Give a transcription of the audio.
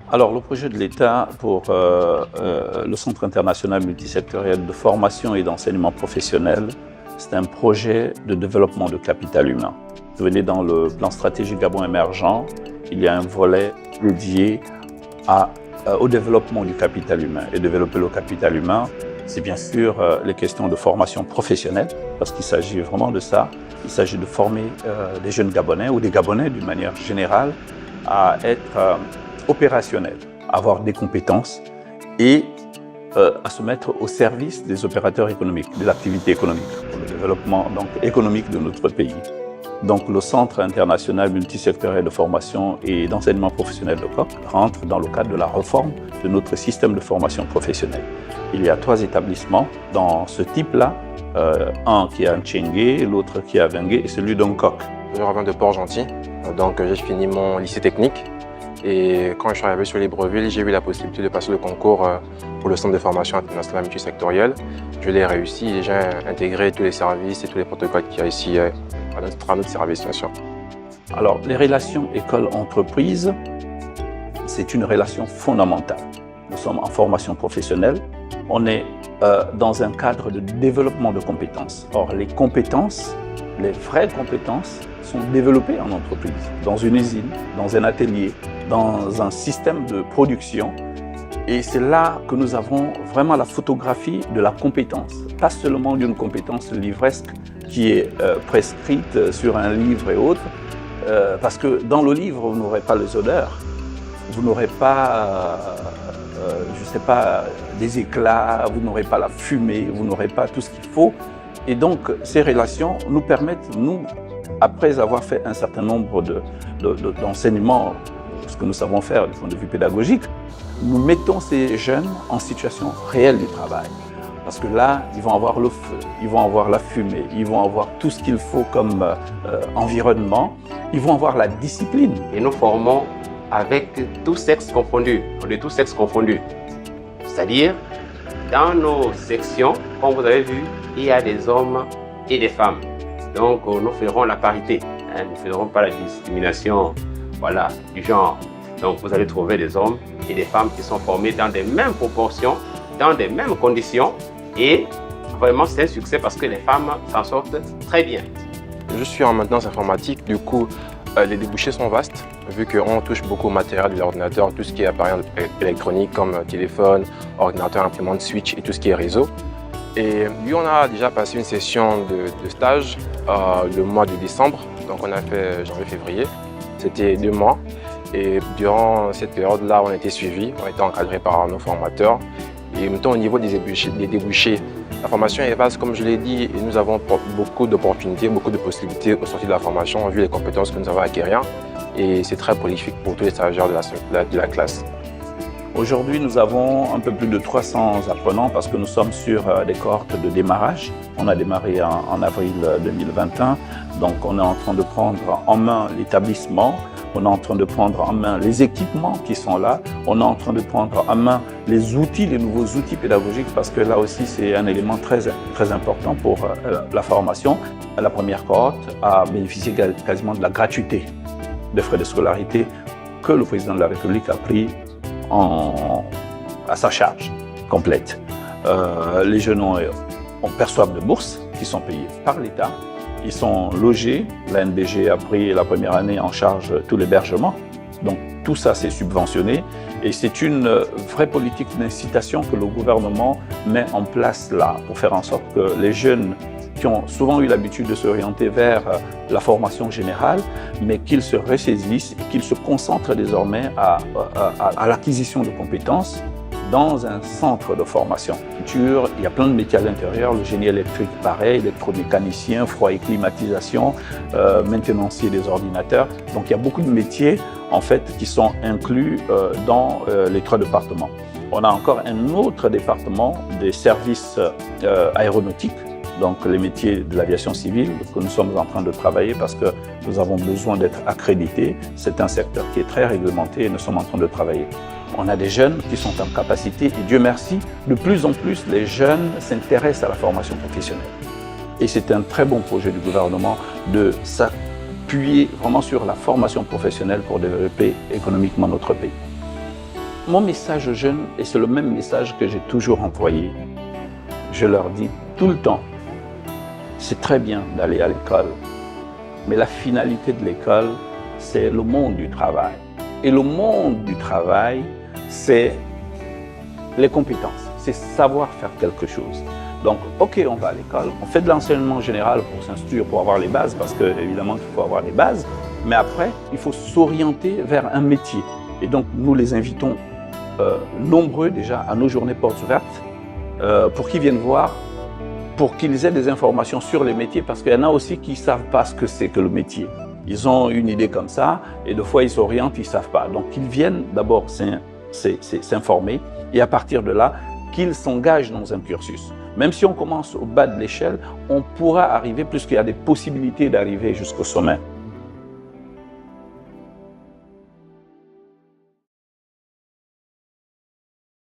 Alors, le projet de l'État pour le Centre international multisectoriel de formation et d'enseignement professionnel, c'est un projet de développement de capital humain. Vous venez dans le plan stratégique Gabon émergent, il y a un volet dédié au développement du capital humain. Et développer le capital humain, c'est bien sûr les questions de formation professionnelle, parce qu'il s'agit vraiment de ça. Il s'agit de former des jeunes Gabonais ou des Gabonais d'une manière générale à être opérationnels, à avoir des compétences et à se mettre au service des opérateurs économiques, des activités économiques, pour le développement économique de notre pays. Donc le Centre international multisectoriel de formation et d'enseignement professionnel de COC rentre dans le cadre de la réforme de notre système de formation professionnelle. Il y a 3 établissements dans ce type-là, un qui est à Ntchengué, l'autre qui est à Vengue et celui d'Ongkok. Je reviens de Port-Gentil, donc j'ai fini mon lycée technique. Et quand je suis arrivé sur Libreville, j'ai eu la possibilité de passer le concours pour le Centre de formation internationale multisectorielle. Je l'ai réussi et j'ai intégré tous les services et tous les protocoles qu'il y a ici à notre service, bien sûr. Alors, les relations école-entreprise, c'est une relation fondamentale. Nous sommes en formation professionnelle, on est dans un cadre de développement de compétences. Or, les compétences, les vraies compétences, sont développées en entreprise, dans une usine, dans un atelier, dans un système de production. Et c'est là que nous avons vraiment la photographie de la compétence, pas seulement d'une compétence livresque qui est prescrite sur un livre et autres, parce que dans le livre, vous n'aurez pas les odeurs, vous n'aurez pas, je sais pas, des éclats, vous n'aurez pas la fumée, vous n'aurez pas tout ce qu'il faut. Et donc, ces relations nous permettent, nous, après avoir fait un certain nombre d'enseignements, ce que nous savons faire du point de vue pédagogique, nous mettons ces jeunes en situation réelle du travail. Parce que là, ils vont avoir le feu, ils vont avoir la fumée, ils vont avoir tout ce qu'il faut comme environnement, ils vont avoir la discipline. Et nous formons avec tous sexes confondus, de tous sexes confondus. C'est-à-dire, dans nos sections, comme vous avez vu, il y a des hommes et des femmes. Donc, nous ferons la parité. Nous ne ferons pas la discrimination du genre. Donc, vous allez trouver des hommes et des femmes qui sont formés dans les mêmes proportions, dans les mêmes conditions. Et vraiment, c'est un succès parce que les femmes s'en sortent très bien. Je suis en maintenance informatique, du coup, les débouchés sont vastes, vu qu'on touche beaucoup au matériel de l'ordinateur, tout ce qui est appareil électronique comme téléphone, ordinateur, imprimante, switch et tout ce qui est réseau. Et lui, on a déjà passé une session de stage le mois de décembre, donc on a fait janvier-février. C'était 2 mois et durant cette période-là, on a été suivis, on a été encadrés par nos formateurs. Et en même temps, au niveau des débouchés, la formation est vaste, comme je l'ai dit, et nous avons beaucoup d'opportunités, beaucoup de possibilités au sortir de la formation, vu les compétences que nous avons acquérir. Et c'est très prolifique pour tous les stagiaires de la classe. Aujourd'hui, nous avons un peu plus de 300 apprenants parce que nous sommes sur des cohortes de démarrage. On a démarré en avril 2021, donc on est en train de prendre en main l'établissement, on est en train de prendre en main les équipements qui sont là, on est en train de prendre en main les outils, les nouveaux outils pédagogiques parce que là aussi c'est un élément très important pour la formation. La première cohorte a bénéficié quasiment de la gratuité des frais de scolarité que le président de la République a pris à sa charge complète. Les jeunes perçoivent de bourses qui sont payées par l'État. Ils sont logés. La NBG a pris la première année en charge tout l'hébergement. Donc tout ça, c'est subventionné. Et c'est une vraie politique d'incitation que le gouvernement met en place là pour faire en sorte que les jeunes qui ont souvent eu l'habitude de s'orienter vers la formation générale, mais qu'ils se ressaisissent et qu'ils se concentrent désormais à l'acquisition de compétences dans un centre de formation. Il y a plein de métiers à l'intérieur, le génie électrique pareil, électromécanicien, froid et climatisation, maintenancier des ordinateurs. Donc il y a beaucoup de métiers en fait qui sont inclus dans les 3 départements. On a encore un autre département des services aéronautiques, donc les métiers de l'aviation civile que nous sommes en train de travailler parce que nous avons besoin d'être accrédités. C'est un secteur qui est très réglementé et nous sommes en train de travailler. On a des jeunes qui sont en capacité et Dieu merci, de plus en plus les jeunes s'intéressent à la formation professionnelle. Et c'est un très bon projet du gouvernement de s'appuyer vraiment sur la formation professionnelle pour développer économiquement notre pays. Mon message aux jeunes, et c'est le même message que j'ai toujours envoyé, je leur dis tout le temps, c'est très bien d'aller à l'école, mais la finalité de l'école, c'est le monde du travail. Et le monde du travail, c'est les compétences, c'est savoir faire quelque chose. Donc, ok, on va à l'école, on fait de l'enseignement général pour s'instruire, pour avoir les bases, parce qu'évidemment qu'il faut avoir les bases, mais après, il faut s'orienter vers un métier. Et donc, nous les invitons nombreux déjà à nos journées portes ouvertes pour qu'ils viennent voir, pour qu'ils aient des informations sur les métiers, parce qu'il y en a aussi qui ne savent pas ce que c'est que le métier. Ils ont une idée comme ça, et des fois ils s'orientent, ils ne savent pas. Donc ils viennent d'abord s'informer, et à partir de là, qu'ils s'engagent dans un cursus. Même si on commence au bas de l'échelle, on pourra arriver, puisqu'il y a des possibilités d'arriver jusqu'au sommet.